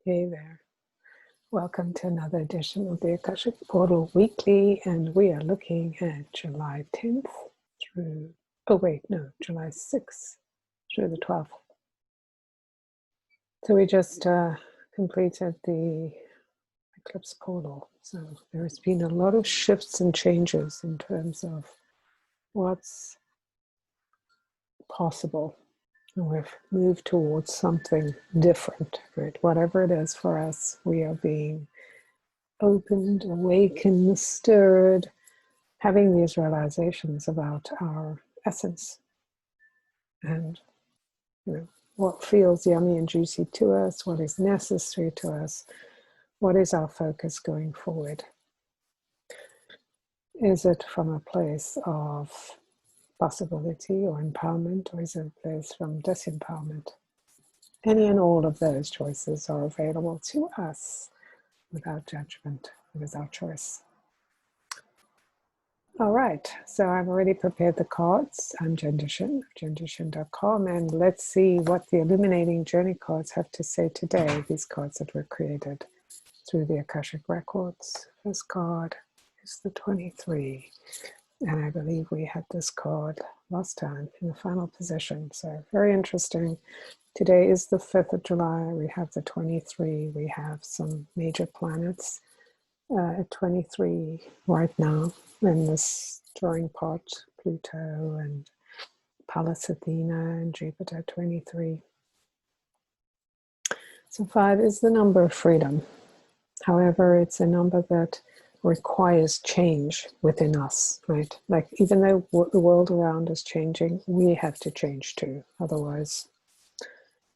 Hey there. Welcome to another edition of the Akashic Portal Weekly, and we are looking at July 10th through, July 6th through the 12th. So we just completed the eclipse portal. So there's been a lot of shifts and changes in terms of what's possible. And we've moved towards something different, right? Whatever it is for us, we are being opened, awakened, stirred, having these realizations about our essence and what feels yummy and juicy to us, what is necessary to us, what is our focus going forward. Is it from a place of possibility or empowerment, or is it a place from disempowerment? Any and all of those choices are available to us without judgment. It is our choice. All right, so I've already prepared the cards. I'm Jen Duchene, jenduchene.com, and let's see what the Illuminating Journey cards have to say today, these cards that were created through the Akashic Records. First card is the 23, and I believe we had this card last time in the final position, so very interesting. Today is the 5th of July, we have the 23, we have some major planets at 23 right now in this drawing pot, Pluto and Pallas Athena and Jupiter 23. So 5 is the number of freedom. However, it's a number that requires change within us, right? Like even though the world around is changing, we have to change too. Otherwise,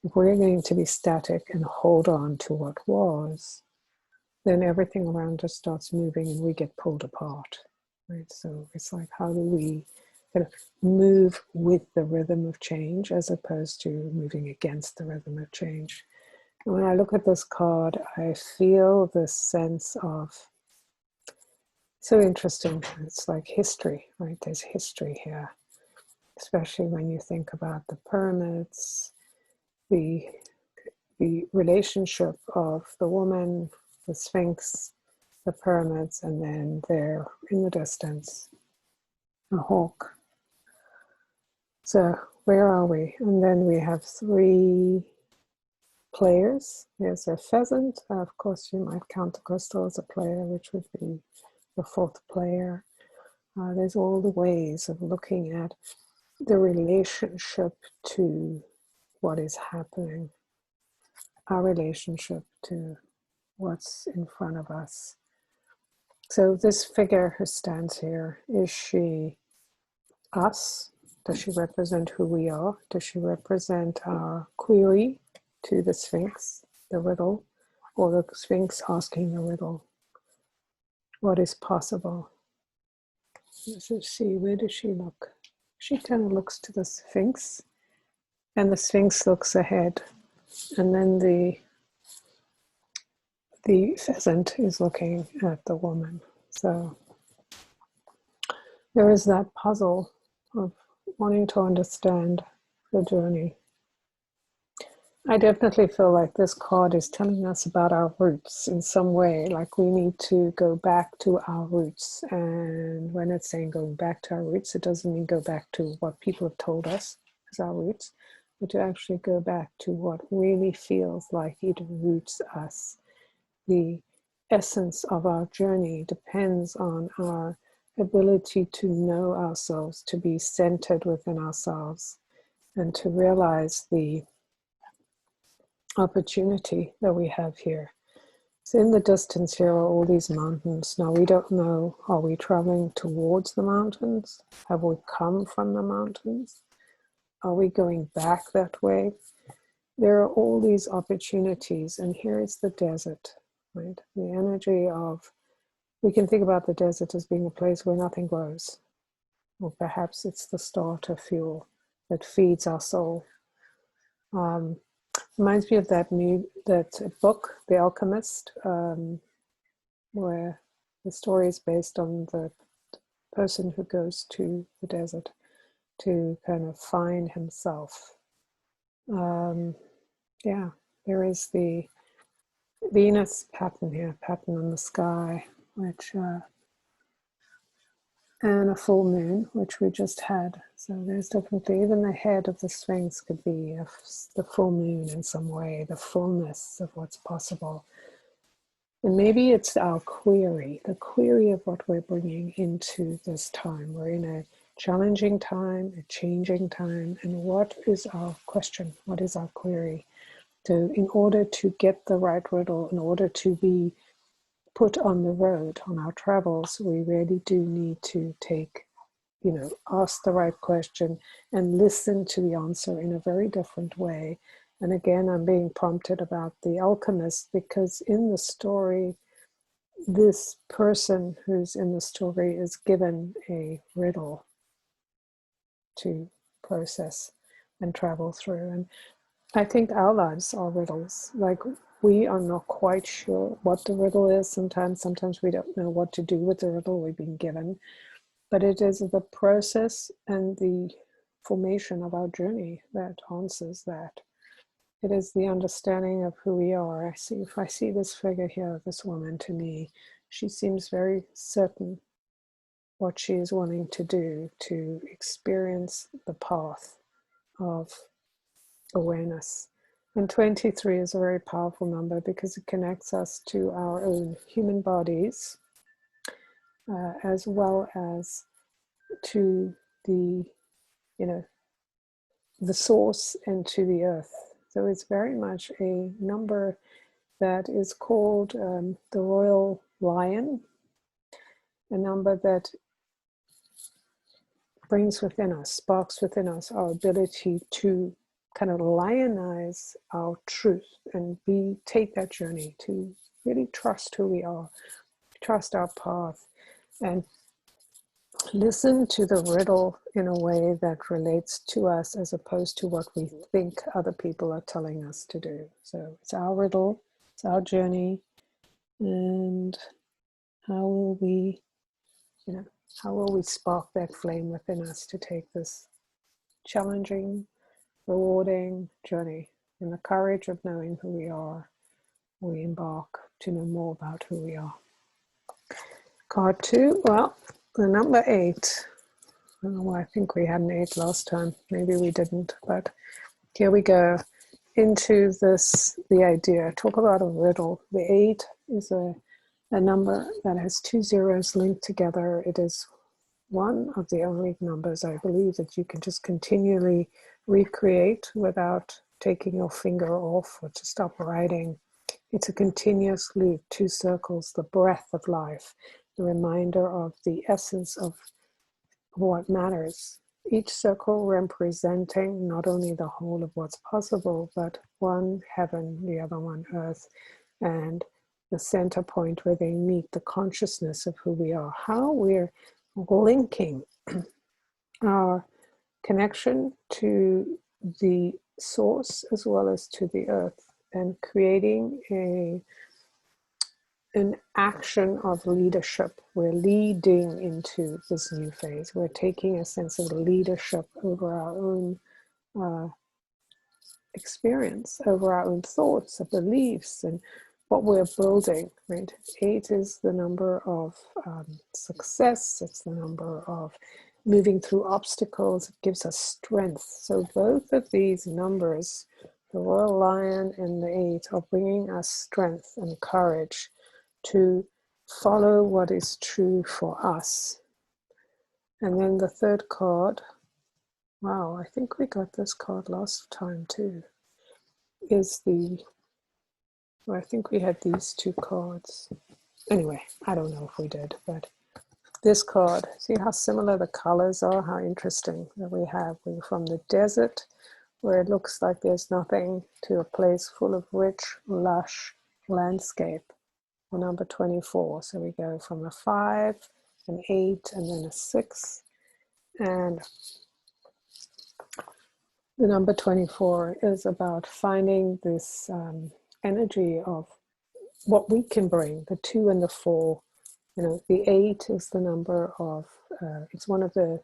if we're going to be static and hold on to what was, then everything around us starts moving and we get pulled apart, right? So it's like, how do we kind of move with the rhythm of change as opposed to moving against the rhythm of change? And when I look at this card, I feel this sense of, so interesting, it's like history, right? There's history here, especially when you think about the pyramids, the relationship of the woman, the Sphinx, the pyramids, and then there in the distance, a hawk. So where are we? And then we have 3 players. There's a pheasant. Of course, you might count the crystal as a player, which would be the 4th player. There's all the ways of looking at the relationship to what is happening, our relationship to what's in front of us. So this figure who stands here, is she us? Does she represent who we are? Does she represent our query to the Sphinx, the riddle, or the Sphinx asking the riddle? What is possible? Let's see, where does she look? She kind of looks to the Sphinx, and the Sphinx looks ahead, and then the pheasant is looking at the woman. So there is that puzzle of wanting to understand the journey. I definitely feel like this card is telling us about our roots in some way, like we need to go back to our roots. And when it's saying going back to our roots, it doesn't mean go back to what people have told us as our roots, but to actually go back to what really feels like it roots us. The essence of our journey depends on our ability to know ourselves, to be centered within ourselves, and to realize the opportunity that we have here. So in the distance here are all these mountains. Now we don't know, are we traveling towards the mountains? Have we come from the mountains? Are we going back that way? There are all these opportunities, and here is the desert, right? The energy of, we can think about the desert as being a place where nothing grows, or perhaps it's the starter fuel that feeds our soul. Reminds me of that book, The Alchemist, where the story is based on the person who goes to the desert to kind of find himself. Yeah, there is the Venus pattern here, pattern on the sky, which and a full moon, which we just had. So there's definitely, even the head of the Sphinx could be the full moon in some way, the fullness of what's possible. And maybe it's our query, the query of what we're bringing into this time. We're in a challenging time, a changing time, and what is our question? What is our query? In order to get the right riddle, in order to be put on the road, on our travels, we really do need to ask the right question and listen to the answer in a very different way. And again, I'm being prompted about the alchemist, because in the story, this person who's in the story is given a riddle to process and travel through. And I think our lives are riddles. Like, we are not quite sure what the riddle is sometimes. Sometimes we don't know what to do with the riddle we've been given. But it is the process and the formation of our journey that answers that. It is the understanding of who we are. If I see this figure here, this woman, to me, she seems very certain what she is wanting to do, to experience the path of awareness. And 23 is a very powerful number because it connects us to our own human bodies, as well as to the source and to the earth. So it's very much a number that is called the Royal Lion, a number that brings within us, sparks within us our ability to kind of lionize our truth and take that journey to really trust who we are, trust our path, and listen to the riddle in a way that relates to us as opposed to what we think other people are telling us to do. So it's our riddle, it's our journey, and how will we spark that flame within us to take this challenging, rewarding journey. In the courage of knowing who we are, we embark to know more about who we are. Card 2, well, the number 8. Oh, I think we had an 8 last time. Maybe we didn't, but here we go into the idea. Talk about a riddle. The 8 is a number that has 2 zeros linked together. It is one of the only numbers, I believe, that you can just continually recreate without taking your finger off or to stop writing. It's a continuous loop, 2 circles, the breath of life, the reminder of the essence of what matters. Each circle representing not only the whole of what's possible, but one heaven, the other one earth, and the center point where they meet, the consciousness of who we are, how we're linking our connection to the source as well as to the earth, and creating an action of leadership. We're leading into this new phase. We're taking a sense of leadership over our own experience, over our own thoughts and beliefs and what we're building, right? 8 is the number of success. It's the number of moving through obstacles. It gives us strength. So both of these numbers, the Royal Lion and the 8, are bringing us strength and courage to follow what is true for us. And then the third card, wow, I think we got this card last time too, is I think we had these 2 cards. Anyway, I don't know if we did, but this card, see how similar the colors are, how interesting that we're from the desert, where it looks like there's nothing, to a place full of rich, lush landscape. Number 24. So we go from a 5, an 8, and then a 6. And the number 24 is about finding this energy of what we can bring, the 2 and the 4. The 8 is the number of, it's one of the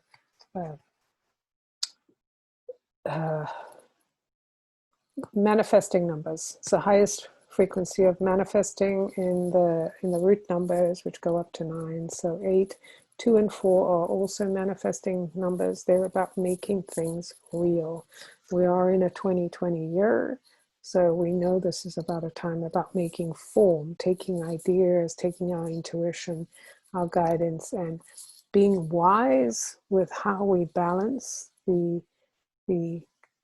manifesting numbers. It's the highest frequency of manifesting in the root numbers, which go up to 9. So 8, 2 and 4 are also manifesting numbers. They're about making things real. We are in a 2020 year, so we know this is about a time about making form, taking ideas, taking our intuition, our guidance, and being wise with how we balance the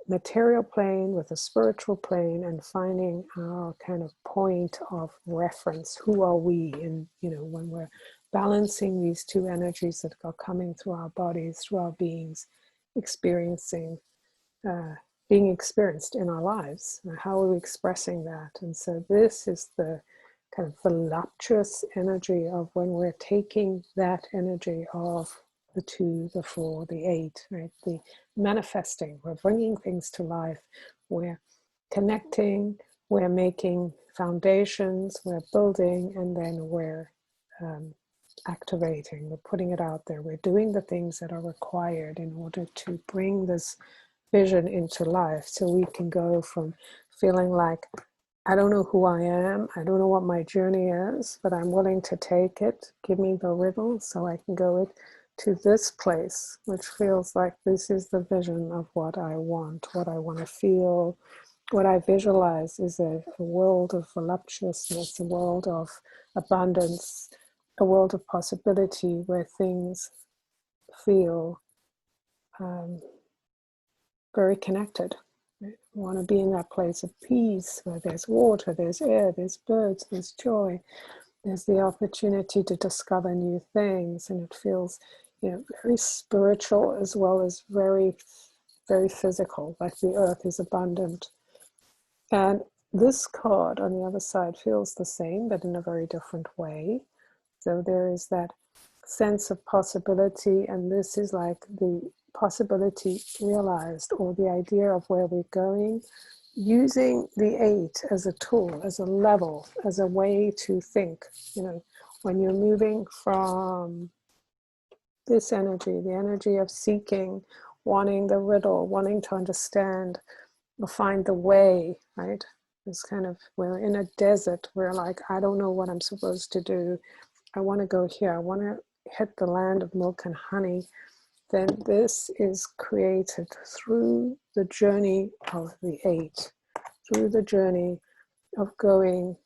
material plane with the spiritual plane, and finding our kind of point of reference. Who are we? And when we're balancing these two energies that are coming through our bodies, through our beings, being experienced in our lives, how are we expressing that? And so this is the kind of voluptuous energy of when we're taking that energy of the 2, the 4, the 8, right? The manifesting, we're bringing things to life, we're connecting, we're making foundations, we're building, and then we're activating, we're putting it out there, we're doing the things that are required in order to bring this vision into life, so we can go from feeling like, I don't know who I am, I don't know what my journey is, but I'm willing to take it, give me the riddle so I can go to this place, which feels like this is the vision of what I want to feel. What I visualize is a world of voluptuousness, a world of abundance, a world of possibility where things feel very connected. I want to be in that place of peace where there's water, there's air, there's birds, there's joy, there's the opportunity to discover new things, and it feels very spiritual as well as very, very physical, like the earth is abundant. And this card on the other side feels the same, but in a very different way. So there is that sense of possibility, and this is like the possibility realized, or the idea of where we're going, using the 8 as a tool, as a level, as a way to think. When you're moving from this energy, the energy of seeking, wanting the riddle, wanting to understand or find the way, right? It's kind of, we're in a desert, we're like, I don't know what I'm supposed to do. I want to go here, I want to hit the land of milk and honey. Then this is created through the journey of the 8, through the journey of going,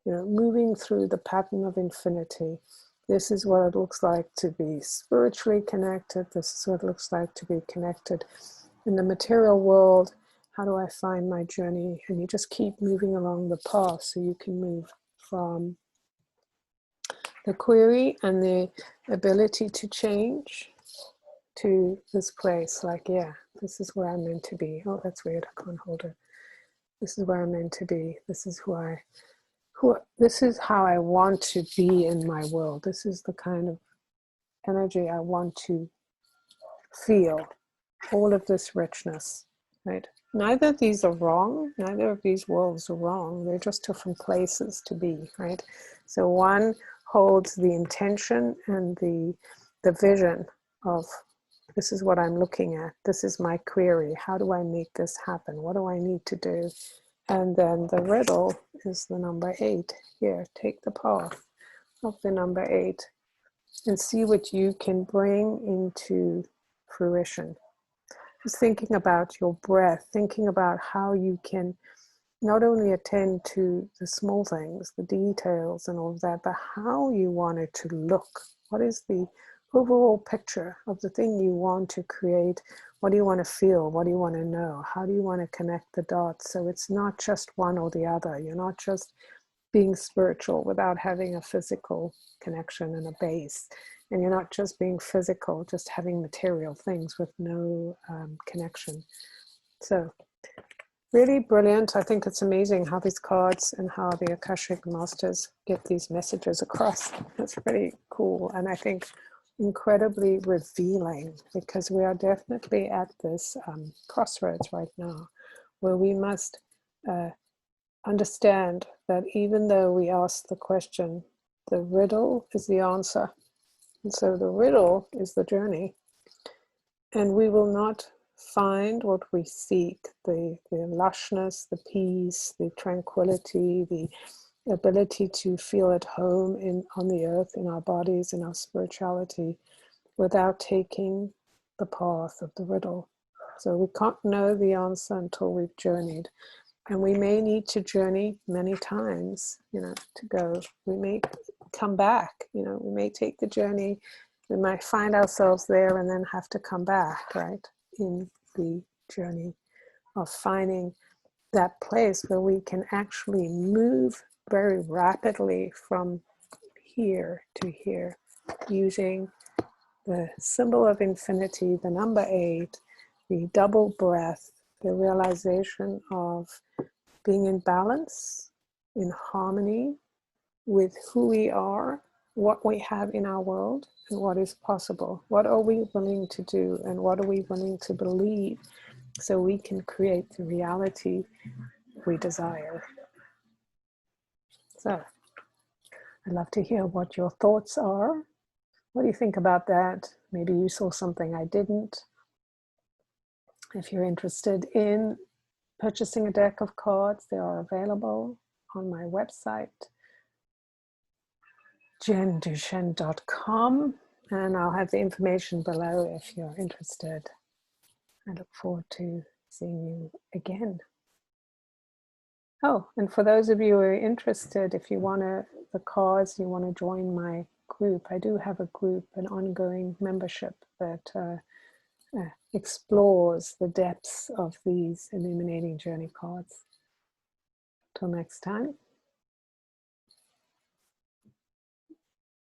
moving through the pattern of infinity. This is what it looks like to be spiritually connected. This is what it looks like to be connected in the material world. How do I find my journey? And you just keep moving along the path, so you can move from the query and the ability to change to this place, like, yeah, this is where I'm meant to be. Oh, that's weird, I can't hold it. This is where I'm meant to be. This is this is how I want to be in my world. This is the kind of energy I want to feel. All of this richness, right? Neither of these are wrong. Neither of these worlds are wrong. They're just different places to be, right? So one holds the intention and the vision of, this is what I'm looking at. This is my query. How do I make this happen? What do I need to do? And then the riddle is the number 8. Here, take the path of the number 8 and see what you can bring into fruition. Just thinking about your breath, thinking about how you can not only attend to the small things, the details and all of that, but how you want it to look. What is the overall picture of the thing you want to create? What do you want to feel? What do you want to know? How do you want to connect the dots? So it's not just one or the other. You're not just being spiritual without having a physical connection and a base. And you're not just being physical, just having material things with no connection. So really brilliant. I think it's amazing how these cards and how the Akashic Masters get these messages across. That's pretty cool. And I think incredibly revealing, because we are definitely at this crossroads right now, where we must understand that even though we ask the question, the riddle is the answer. And so the riddle is the journey. And we will not find what we seek, the lushness, the peace, the tranquility, the ability to feel at home on the earth, in our bodies, in our spirituality, without taking the path of the riddle. So we can't know the answer until we've journeyed. And we may need to journey many times, to go. We may come back, we may take the journey. We might find ourselves there and then have to come back, right? In the journey of finding that place where we can actually move very rapidly from here to here, using the symbol of infinity, the number 8, the double breath, the realization of being in balance, in harmony with who we are, what we have in our world, and what is possible. What are we willing to do, and what are we willing to believe, so we can create the reality we desire. So I'd love to hear what your thoughts are. What do you think about that? Maybe you saw something I didn't. If you're interested in purchasing a deck of cards, they are available on my website, jenduchene.com, and I'll have the information below if you're interested. I look forward to seeing you again. Oh, and for those of you who are interested, if you want the cards, you want to join my group, I do have a group, an ongoing membership that explores the depths of these Illuminating Journey cards. Till next time.